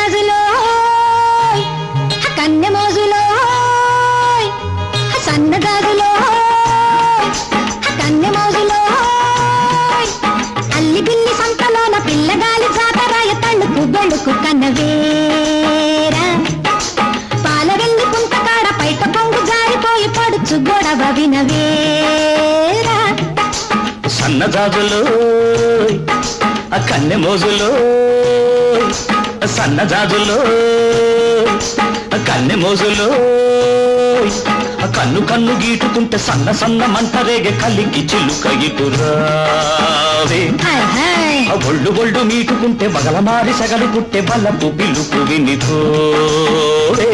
సన్నజాజులో కన్నె మోజులో సన్నజాజులో కన్నె మోజులో అల్లి బిల్లి సంతలోన పిల్లగాలి జాతరాయ తళ్ళుకు బెళ్ళుకు కన్నవేరా పాల వెళ్ళి పుంతకాడ పైట పొంగు జారిపోయి పడుచు గొడవ వినవేరా సన్నజాజులో కన్నె మోజులో సన్నజాజులో కన్నె మోజులో కన్ను కన్ను గీటుకుంటే సన్న సన్న మంట రేగే కలికి చిలుక ఇటురావే ఒళ్ళు ఒళ్ళు మీటుకుంటే బగలమారి సగలు పుట్టే బలపు పిలుపు వినిపోవే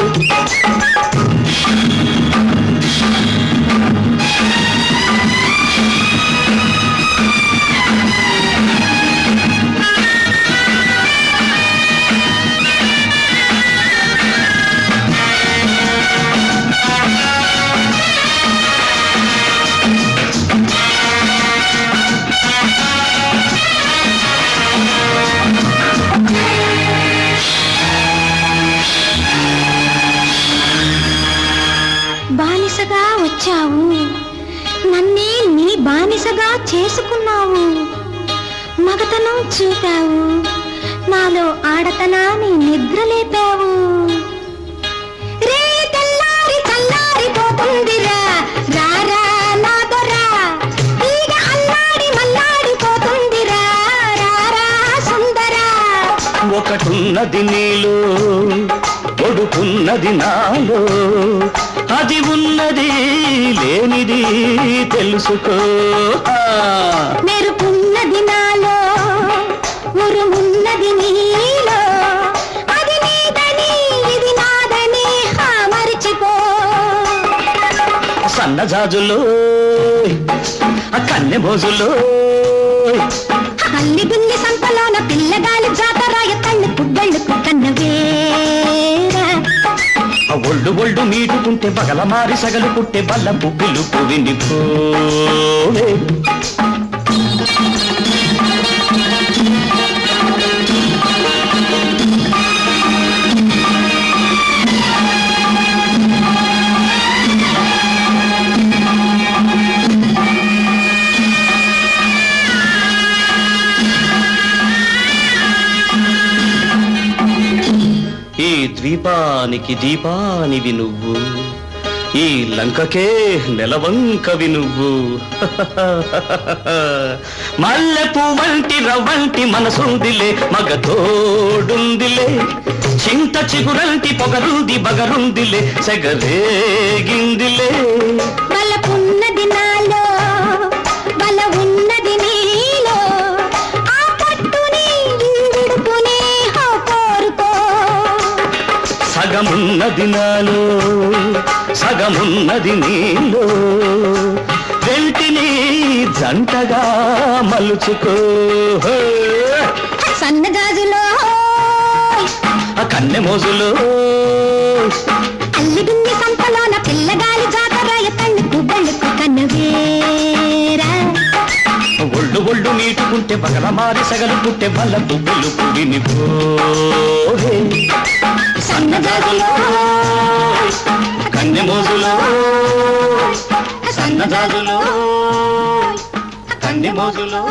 బానిసగా వచ్చావు నన్నే నీ బానిసగా చేసుకున్నావు మగతనం చూపావు నాలో ఆడతనాన్ని నిద్రలేపావు రే తెల్లారి చల్లారిపోతుందిరా రారా నాదొరా ఈగ అల్లాడి మల్లాడిపోతుందిరా రారా సుందరా ఒకటున్నది నీలో ఒడుకున్నది నాలో అది ఉన్నది లేనిది తెలుసుకో మెరుపున్నది నాలో ఉరుమున్నది నీలో అది నీదని ఇది నాదని మరిచిపో సన్నజాజులో కన్నె మోజులో అల్లి బిల్లి సంతలోన పిల్లగాలి జాతరాయ తళ్ళుకు బెళ్ళుకు కన్నవేరా ఒళ్ళు ఒళ్ళు మీటుకుంటే బగలమారి సగలు పుట్టే బల్లపు పిలుపు వినిపోవే ఈ ద్వీపానికి దీపానివి నువ్వు ఈ లంకకే నెలవంకవి నువ్వు మల్లెపూ వంటి రవ్వంటి మనసుందిలే మగ తోడుందిలే చింత చిగురంటి పొగరుంది బగరుందిలే సెగరేగిందిలే బలపున్నది నాలో బల ఉన్నది నీలో ఆ పట్టుని విడుపుని కోరుకో సగమున్నది నాలో సగమున్నది నీలో వెంటిని జంటగా మలుచుకో సన్నజాజులో కన్నె మోజులో అల్లి బిల్లి సంతలోన పిల్లగాలి జాతరాయ తళ్ళుకు బెళ్ళుకు కన్నవేరా ఒళ్ళు ఒళ్ళు మీటుకుంటే బగలమారి సగలు పుట్టే బల్లపు పిలుపు వినిపోవే సన్నజాజులో కన్నె మోజులో సన్నజాజులో కన్నె మోజులో